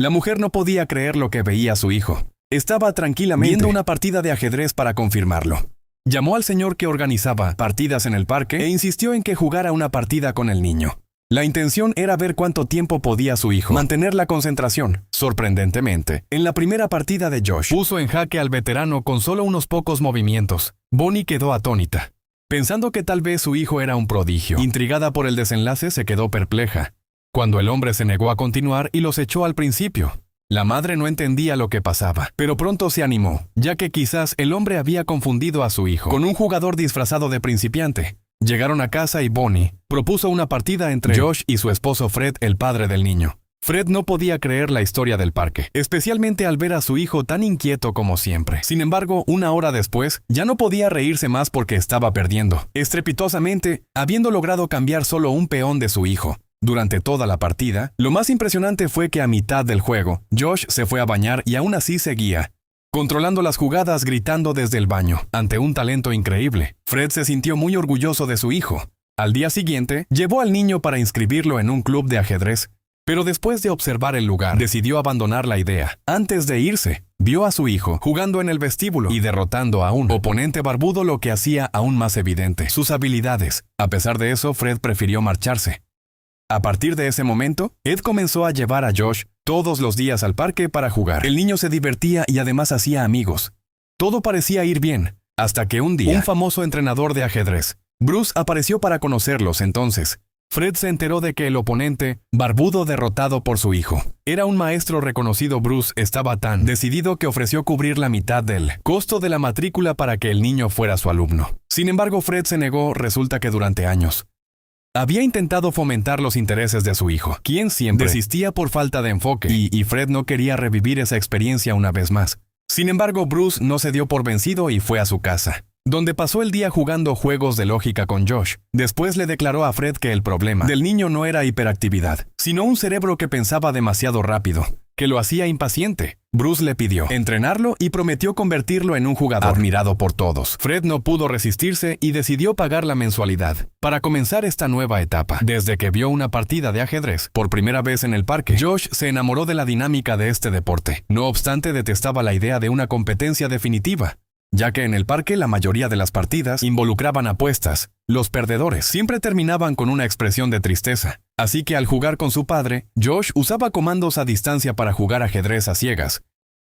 La mujer no podía creer lo que veía su hijo. Estaba tranquilamente viendo una partida de ajedrez para confirmarlo. Llamó al señor que organizaba partidas en el parque e insistió en que jugara una partida con el niño. La intención era ver cuánto tiempo podía su hijo mantener la concentración. Sorprendentemente, en la primera partida de Josh, puso en jaque al veterano con solo unos pocos movimientos. Bonnie quedó atónita, pensando que tal vez su hijo era un prodigio. Intrigada por el desenlace, se quedó perpleja, cuando el hombre se negó a continuar y los echó al principio. La madre no entendía lo que pasaba, pero pronto se animó, ya que quizás el hombre había confundido a su hijo con un jugador disfrazado de principiante. Llegaron a casa y Bonnie propuso una partida entre Josh y su esposo Fred, el padre del niño. Fred no podía creer la historia del parque, especialmente al ver a su hijo tan inquieto como siempre. Sin embargo, una hora después, ya no podía reírse más porque estaba perdiendo estrepitosamente, habiendo logrado cambiar solo un peón de su hijo. Durante toda la partida, lo más impresionante fue que a mitad del juego, Josh se fue a bañar y aún así seguía controlando las jugadas, gritando desde el baño. Ante un talento increíble, Fred se sintió muy orgulloso de su hijo. Al día siguiente, llevó al niño para inscribirlo en un club de ajedrez, pero después de observar el lugar, decidió abandonar la idea. Antes de irse, vio a su hijo jugando en el vestíbulo y derrotando a un oponente barbudo, lo que hacía aún más evidente sus habilidades. A pesar de eso, Fred prefirió marcharse. A partir de ese momento, Ed comenzó a llevar a Josh todos los días al parque para jugar. El niño se divertía y además hacía amigos. Todo parecía ir bien, hasta que un día, un famoso entrenador de ajedrez, Bruce, apareció para conocerlos. Entonces, Fred se enteró de que el oponente, barbudo derrotado por su hijo, era un maestro reconocido. Bruce estaba tan decidido que ofreció cubrir la mitad del costo de la matrícula para que el niño fuera su alumno. Sin embargo, Fred se negó. Resulta que durante años había intentado fomentar los intereses de su hijo, quien siempre desistía por falta de enfoque, y Fred no quería revivir esa experiencia una vez más. Sin embargo, Bruce no se dio por vencido y fue a su casa, donde pasó el día jugando juegos de lógica con Josh. Después le declaró a Fred que el problema del niño no era hiperactividad, sino un cerebro que pensaba demasiado rápido, que lo hacía impaciente. Bruce le pidió entrenarlo y prometió convertirlo en un jugador admirado por todos. Fred no pudo resistirse y decidió pagar la mensualidad para comenzar esta nueva etapa. Desde que vio una partida de ajedrez por primera vez en el parque, Josh se enamoró de la dinámica de este deporte. No obstante, detestaba la idea de una competencia definitiva, ya que en el parque la mayoría de las partidas involucraban apuestas. Los perdedores siempre terminaban con una expresión de tristeza. Así que al jugar con su padre, Josh usaba comandos a distancia para jugar ajedrez a ciegas,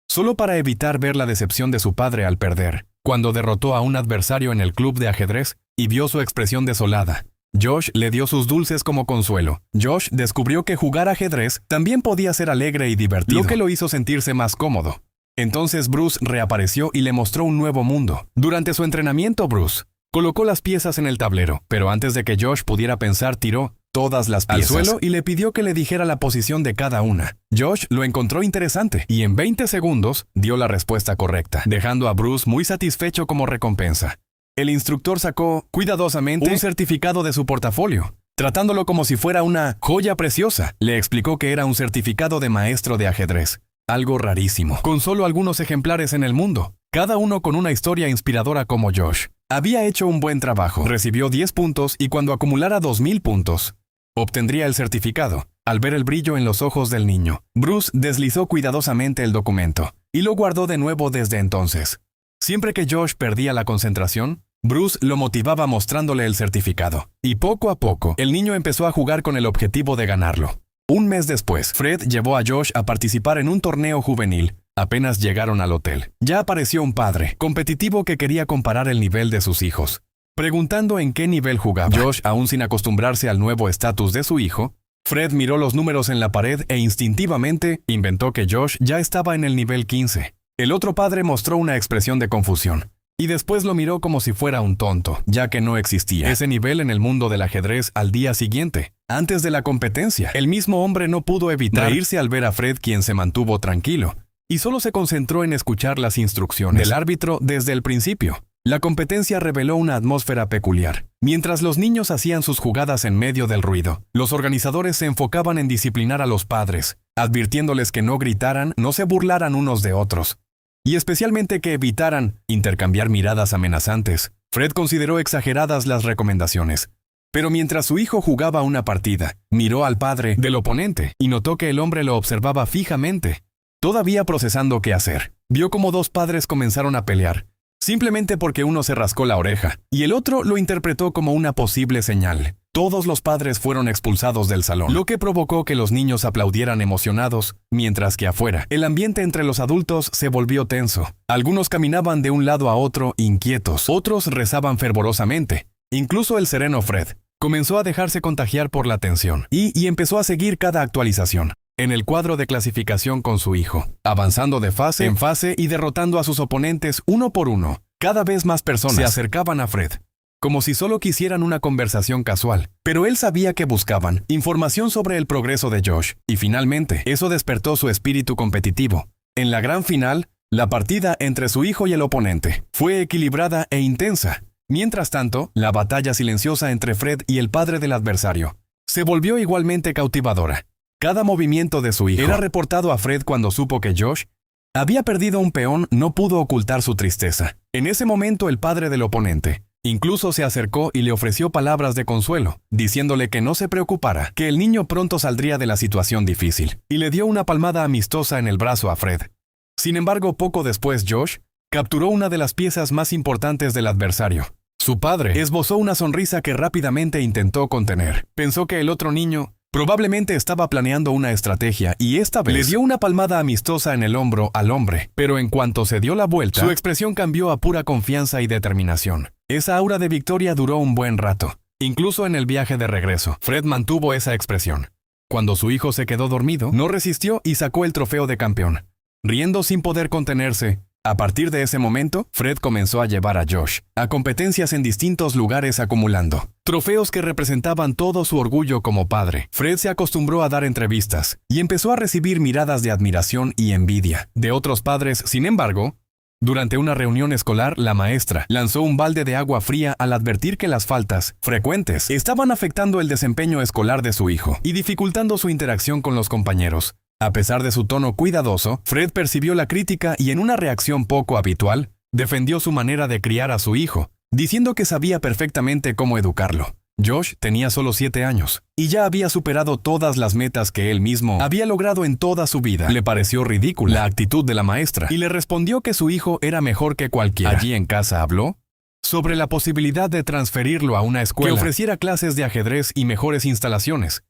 solo para evitar ver la decepción de su padre al perder. Cuando derrotó a un adversario en el club de ajedrez y vio su expresión desolada, Josh le dio sus dulces como consuelo. Josh descubrió que jugar ajedrez también podía ser alegre y divertido, lo que lo hizo sentirse más cómodo. Entonces Bruce reapareció y le mostró un nuevo mundo. Durante su entrenamiento, Bruce colocó las piezas en el tablero, pero antes de que Josh pudiera pensar, tiró todas las piezas al suelo y le pidió que le dijera la posición de cada una. Josh lo encontró interesante y en 20 segundos dio la respuesta correcta, dejando a Bruce muy satisfecho como recompensa. El instructor sacó cuidadosamente un certificado de su portafolio, tratándolo como si fuera una joya preciosa. Le explicó que era un certificado de maestro de ajedrez, algo rarísimo, con solo algunos ejemplares en el mundo, cada uno con una historia inspiradora como Josh. Había hecho un buen trabajo, recibió 10 puntos y cuando acumulara 2000 puntos, obtendría el certificado. Al ver el brillo en los ojos del niño, Bruce deslizó cuidadosamente el documento y lo guardó de nuevo desde entonces. Siempre que Josh perdía la concentración, Bruce lo motivaba mostrándole el certificado, y poco a poco, el niño empezó a jugar con el objetivo de ganarlo. Un mes después, Fred llevó a Josh a participar en un torneo juvenil. Apenas llegaron al hotel, ya apareció un padre competitivo que quería comparar el nivel de sus hijos, preguntando en qué nivel jugaba. Josh, aún sin acostumbrarse al nuevo estatus de su hijo, Fred miró los números en la pared e instintivamente inventó que Josh ya estaba en el nivel 15. El otro padre mostró una expresión de confusión, y después lo miró como si fuera un tonto, ya que no existía ese nivel en el mundo del ajedrez. Al día siguiente, antes de la competencia, el mismo hombre no pudo evitar reírse al ver a Fred, quien se mantuvo tranquilo y solo se concentró en escuchar las instrucciones del árbitro desde el principio. La competencia reveló una atmósfera peculiar. Mientras los niños hacían sus jugadas en medio del ruido, los organizadores se enfocaban en disciplinar a los padres, advirtiéndoles que no gritaran, no se burlaran unos de otros, y especialmente que evitaran intercambiar miradas amenazantes. Fred consideró exageradas las recomendaciones, Pero mientras su hijo jugaba una partida, miró al padre del oponente y notó que el hombre lo observaba fijamente. Todavía procesando qué hacer, vio como dos padres comenzaron a pelear, simplemente porque uno se rascó la oreja, y el otro lo interpretó como una posible señal. Todos los padres fueron expulsados del salón, lo que provocó que los niños aplaudieran emocionados, mientras que afuera, el ambiente entre los adultos se volvió tenso. Algunos caminaban de un lado a otro inquietos, otros rezaban fervorosamente. Incluso el sereno Fred comenzó a dejarse contagiar por la tensión y empezó a seguir cada actualización en el cuadro de clasificación con su hijo, avanzando de fase en fase y derrotando a sus oponentes uno por uno. Cada vez más personas se acercaban a Fred, como si solo quisieran una conversación casual, pero él sabía que buscaban información sobre el progreso de Josh, y finalmente, eso despertó su espíritu competitivo. En la gran final, la partida entre su hijo y el oponente fue equilibrada e intensa. Mientras tanto, la batalla silenciosa entre Fred y el padre del adversario se volvió igualmente cautivadora. Cada movimiento de su hijo era reportado a Fred. Cuando supo que Josh había perdido un peón, no pudo ocultar su tristeza. En ese momento, el padre del oponente incluso se acercó y le ofreció palabras de consuelo, diciéndole que no se preocupara, que el niño pronto saldría de la situación difícil, y le dio una palmada amistosa en el brazo a Fred. Sin embargo, poco después Josh capturó una de las piezas más importantes del adversario. Su padre esbozó una sonrisa que rápidamente intentó contener. Pensó que el otro niño probablemente estaba planeando una estrategia y esta vez le dio una palmada amistosa en el hombro al hombre, pero en cuanto se dio la vuelta, su expresión cambió a pura confianza y determinación. Esa aura de victoria duró un buen rato. Incluso en el viaje de regreso, Fred mantuvo esa expresión. Cuando su hijo se quedó dormido, no resistió y sacó el trofeo de campeón, riendo sin poder contenerse. A partir de ese momento, Fred comenzó a llevar a Josh a competencias en distintos lugares, acumulando trofeos que representaban todo su orgullo como padre. Fred se acostumbró a dar entrevistas y empezó a recibir miradas de admiración y envidia de otros padres. Sin embargo, durante una reunión escolar, la maestra lanzó un balde de agua fría al advertir que las faltas frecuentes estaban afectando el desempeño escolar de su hijo y dificultando su interacción con los compañeros. A pesar de su tono cuidadoso, Fred percibió la crítica y en una reacción poco habitual, defendió su manera de criar a su hijo, diciendo que sabía perfectamente cómo educarlo. Josh tenía solo 7 años y ya había superado todas las metas que él mismo había logrado en toda su vida. Le pareció ridícula la actitud de la maestra y le respondió que su hijo era mejor que cualquiera. Allí en casa habló sobre la posibilidad de transferirlo a una escuela que ofreciera clases de ajedrez y mejores instalaciones.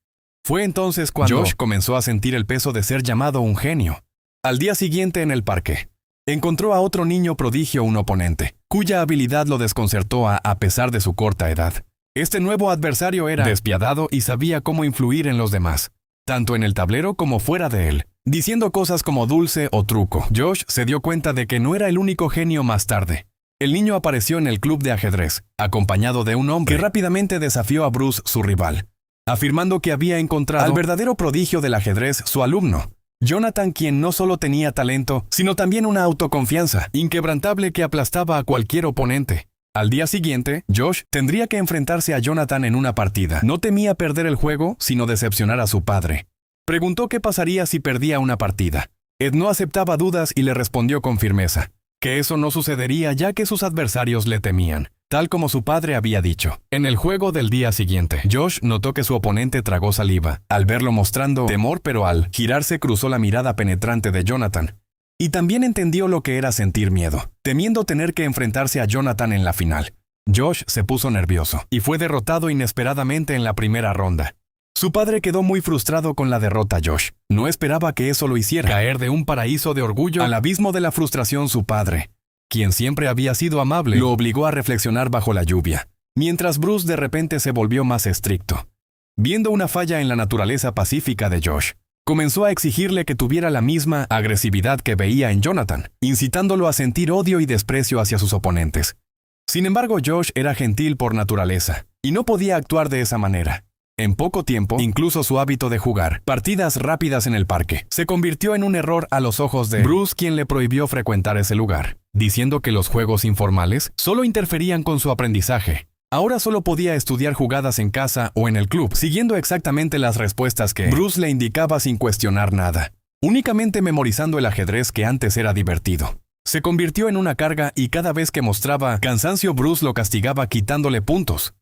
Fue entonces cuando Josh comenzó a sentir el peso de ser llamado un genio. Al día siguiente en el parque, encontró a otro niño prodigio, un oponente, cuya habilidad lo desconcertó a pesar de su corta edad. Este nuevo adversario era despiadado y sabía cómo influir en los demás, tanto en el tablero como fuera de él, diciendo cosas como dulce o truco. Josh se dio cuenta de que no era el único genio. Más tarde, el niño apareció en el club de ajedrez, acompañado de un hombre que rápidamente desafió a Bruce, su rival, afirmando que había encontrado al verdadero prodigio del ajedrez, su alumno, Jonathan, quien no solo tenía talento, sino también una autoconfianza inquebrantable que aplastaba a cualquier oponente. Al día siguiente, Josh tendría que enfrentarse a Jonathan en una partida. No temía perder el juego, sino decepcionar a su padre. Preguntó qué pasaría si perdía una partida. Ed no aceptaba dudas y le respondió con firmeza que eso no sucedería, ya que sus adversarios le temían, tal como su padre había dicho. En el juego del día siguiente, Josh notó que su oponente tragó saliva al verlo mostrando temor, pero al girarse cruzó la mirada penetrante de Jonathan. Y también entendió lo que era sentir miedo, temiendo tener que enfrentarse a Jonathan en la final. Josh se puso nervioso y fue derrotado inesperadamente en la primera ronda. Su padre quedó muy frustrado con la derrota. Josh no esperaba que eso lo hiciera caer de un paraíso de orgullo al abismo de la frustración. Su padre, quien siempre había sido amable, lo obligó a reflexionar bajo la lluvia, mientras Bruce de repente se volvió más estricto. Viendo una falla en la naturaleza pacífica de Josh, comenzó a exigirle que tuviera la misma agresividad que veía en Jonathan, incitándolo a sentir odio y desprecio hacia sus oponentes. Sin embargo, Josh era gentil por naturaleza y no podía actuar de esa manera. En poco tiempo, incluso su hábito de jugar partidas rápidas en el parque se convirtió en un error a los ojos de Bruce, quien le prohibió frecuentar ese lugar, diciendo que los juegos informales solo interferían con su aprendizaje. Ahora solo podía estudiar jugadas en casa o en el club, siguiendo exactamente las respuestas que Bruce le indicaba sin cuestionar nada, únicamente memorizando el ajedrez, que antes era divertido. Se convirtió en una carga y cada vez que mostraba cansancio, Bruce lo castigaba quitándole puntos.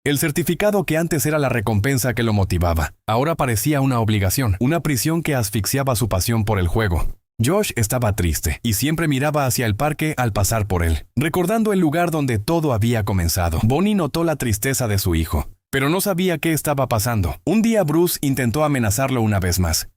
El certificado que antes era la recompensa que lo motivaba, ahora parecía una obligación, una prisión que asfixiaba su pasión por el juego. Josh estaba triste y siempre miraba hacia el parque al pasar por él, recordando el lugar donde todo había comenzado. Bonnie notó la tristeza de su hijo, pero no sabía qué estaba pasando. Un día Bruce intentó amenazarlo una vez más,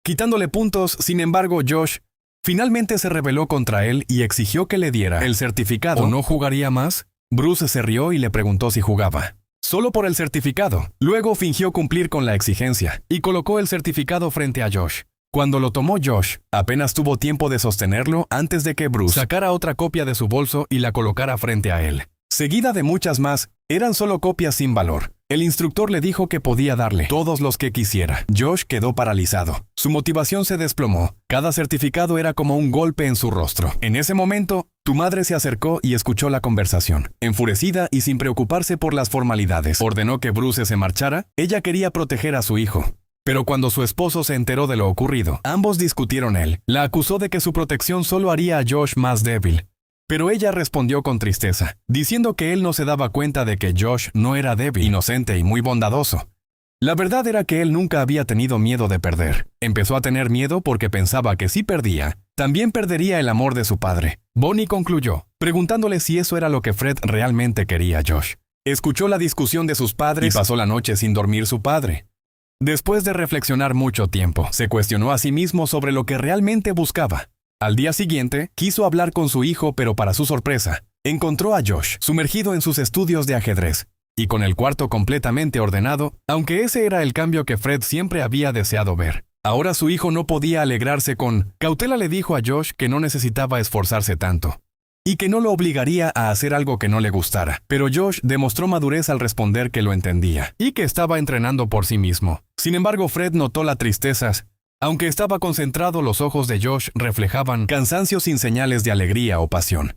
quitándole puntos. Sin embargo, Josh finalmente se rebeló contra él y exigió que le diera el certificado. ¿O no jugaría más? Bruce se rió y le preguntó si jugaba. Solo por el certificado. Luego fingió cumplir con la exigencia y colocó el certificado frente a Josh. Cuando lo tomó Josh, apenas tuvo tiempo de sostenerlo antes de que Bruce sacara otra copia de su bolso y la colocara frente a él. Seguida de muchas más, eran solo copias sin valor. El instructor le dijo que podía darle todos los que quisiera. Josh quedó paralizado. Su motivación se desplomó. Cada certificado era como un golpe en su rostro. En ese momento, tu madre se acercó y escuchó la conversación. Enfurecida y sin preocuparse por las formalidades, ordenó que Bruce se marchara. Ella quería proteger a su hijo. Pero cuando su esposo se enteró de lo ocurrido, ambos discutieron. Él la acusó de que su protección solo haría a Josh más débil. Pero ella respondió con tristeza, diciendo que él no se daba cuenta de que Josh no era débil, inocente y muy bondadoso. La verdad era que él nunca había tenido miedo de perder. Empezó a tener miedo porque pensaba que si perdía, también perdería el amor de su padre. Bonnie concluyó, preguntándole si eso era lo que Fred realmente quería a Josh. Escuchó la discusión de sus padres y pasó la noche sin dormir su padre. Después de reflexionar mucho tiempo, se cuestionó a sí mismo sobre lo que realmente buscaba. Al día siguiente, quiso hablar con su hijo, pero para su sorpresa, encontró a Josh sumergido en sus estudios de ajedrez y con el cuarto completamente ordenado, aunque ese era el cambio que Fred siempre había deseado ver. Ahora su hijo no podía alegrarse. Con cautela le dijo a Josh que no necesitaba esforzarse tanto y que no lo obligaría a hacer algo que no le gustara. Pero Josh demostró madurez al responder que lo entendía y que estaba entrenando por sí mismo. Sin embargo, Fred notó la tristeza. Aunque estaba concentrado, los ojos de Josh reflejaban cansancio sin señales de alegría o pasión.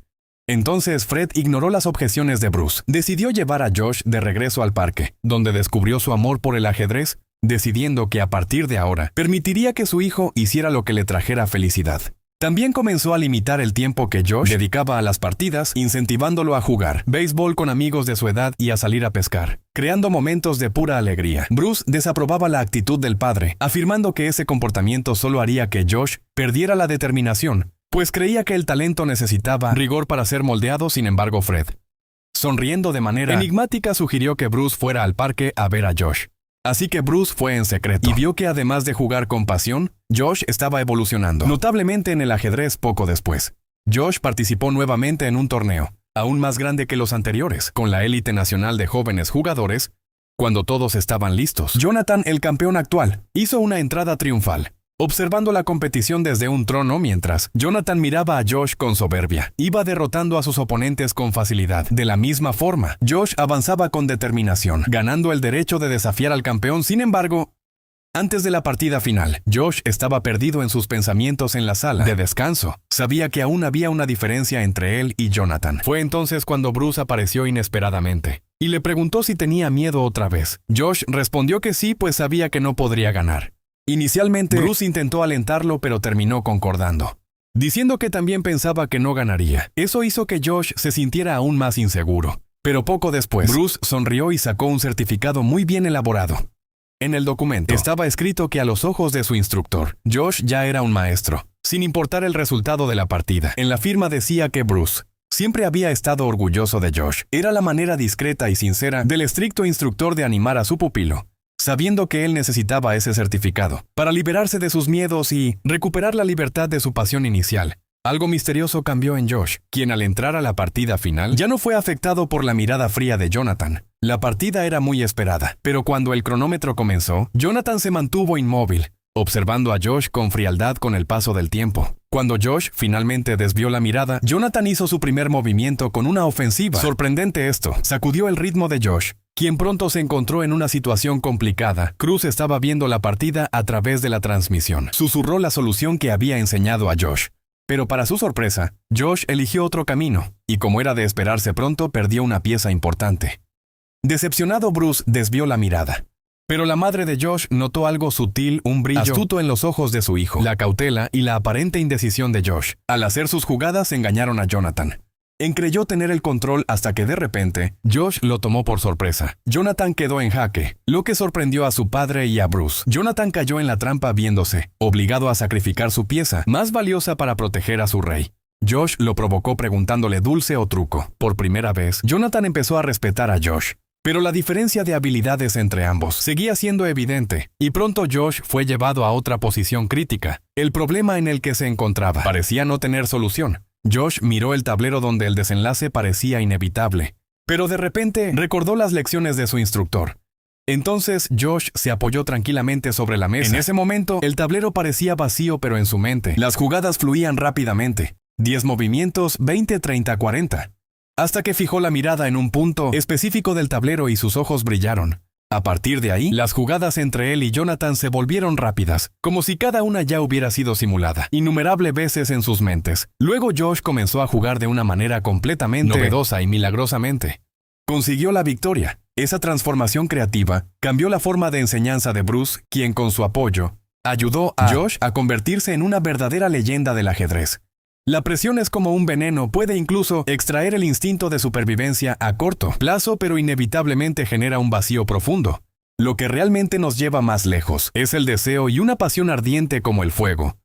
Entonces Fred ignoró las objeciones de Bruce. Decidió llevar a Josh de regreso al parque, donde descubrió su amor por el ajedrez, decidiendo que a partir de ahora permitiría que su hijo hiciera lo que le trajera felicidad. También comenzó a limitar el tiempo que Josh dedicaba a las partidas, incentivándolo a jugar béisbol con amigos de su edad y a salir a pescar, creando momentos de pura alegría. Bruce desaprobaba la actitud del padre, afirmando que ese comportamiento solo haría que Josh perdiera la determinación, pues creía que el talento necesitaba rigor para ser moldeado. Sin embargo, Fred, sonriendo de manera enigmática, sugirió que Bruce fuera al parque a ver a Josh. Así que Bruce fue en secreto y vio que además de jugar con pasión, Josh estaba evolucionando notablemente en el ajedrez. Poco después, Josh participó nuevamente en un torneo, aún más grande que los anteriores, con la élite nacional de jóvenes jugadores. Cuando todos estaban listos, Jonathan, el campeón actual, hizo una entrada triunfal, observando la competición desde un trono. Mientras Jonathan miraba a Josh con soberbia, iba derrotando a sus oponentes con facilidad. De la misma forma, Josh avanzaba con determinación, ganando el derecho de desafiar al campeón. Sin embargo, antes de la partida final, Josh estaba perdido en sus pensamientos en la sala de descanso. Sabía que aún había una diferencia entre él y Jonathan. Fue entonces cuando Bruce apareció inesperadamente y le preguntó si tenía miedo otra vez. Josh respondió que sí, pues sabía que no podría ganar. Inicialmente, Bruce intentó alentarlo, pero terminó concordando, diciendo que también pensaba que no ganaría. Eso hizo que Josh se sintiera aún más inseguro. Pero poco después, Bruce sonrió y sacó un certificado muy bien elaborado. En el documento estaba escrito que a los ojos de su instructor, Josh ya era un maestro, sin importar el resultado de la partida. En la firma decía que Bruce siempre había estado orgulloso de Josh. Era la manera discreta y sincera del estricto instructor de animar a su pupilo, sabiendo que él necesitaba ese certificado para liberarse de sus miedos y recuperar la libertad de su pasión inicial. Algo misterioso cambió en Josh, quien al entrar a la partida final ya no fue afectado por la mirada fría de Jonathan. La partida era muy esperada, pero cuando el cronómetro comenzó, Jonathan se mantuvo inmóvil, observando a Josh con frialdad con el paso del tiempo. Cuando Josh finalmente desvió la mirada, Jonathan hizo su primer movimiento con una ofensiva. Sorprendente esto, sacudió el ritmo de Josh, quien pronto se encontró en una situación complicada. Cruz estaba viendo la partida a través de la transmisión. Susurró la solución que había enseñado a Josh. Pero para su sorpresa, Josh eligió otro camino, y como era de esperarse, pronto perdió una pieza importante. Decepcionado, Bruce desvió la mirada. Pero la madre de Josh notó algo sutil, un brillo astuto en los ojos de su hijo. La cautela y la aparente indecisión de Josh al hacer sus jugadas engañaron a Jonathan. Creyó tener el control hasta que de repente, Josh lo tomó por sorpresa. Jonathan quedó en jaque, lo que sorprendió a su padre y a Bruce. Jonathan cayó en la trampa viéndose obligado a sacrificar su pieza, más valiosa para proteger a su rey. Josh lo provocó preguntándole dulce o truco. Por primera vez, Jonathan empezó a respetar a Josh. Pero la diferencia de habilidades entre ambos seguía siendo evidente, y pronto Josh fue llevado a otra posición crítica. El problema en el que se encontraba parecía no tener solución. Josh miró el tablero donde el desenlace parecía inevitable, pero de repente recordó las lecciones de su instructor. Entonces Josh se apoyó tranquilamente sobre la mesa. En ese momento, el tablero parecía vacío, pero en su mente, las jugadas fluían rápidamente. 10 movimientos, 20, 30, 40. Hasta que fijó la mirada en un punto específico del tablero y sus ojos brillaron. A partir de ahí, las jugadas entre él y Jonathan se volvieron rápidas, como si cada una ya hubiera sido simulada, innumerables veces en sus mentes. Luego Josh comenzó a jugar de una manera completamente novedosa y milagrosamente consiguió la victoria. Esa transformación creativa cambió la forma de enseñanza de Bruce, quien con su apoyo ayudó a Josh a convertirse en una verdadera leyenda del ajedrez. La presión es como un veneno, puede incluso extraer el instinto de supervivencia a corto plazo, pero inevitablemente genera un vacío profundo. Lo que realmente nos lleva más lejos es el deseo y una pasión ardiente como el fuego.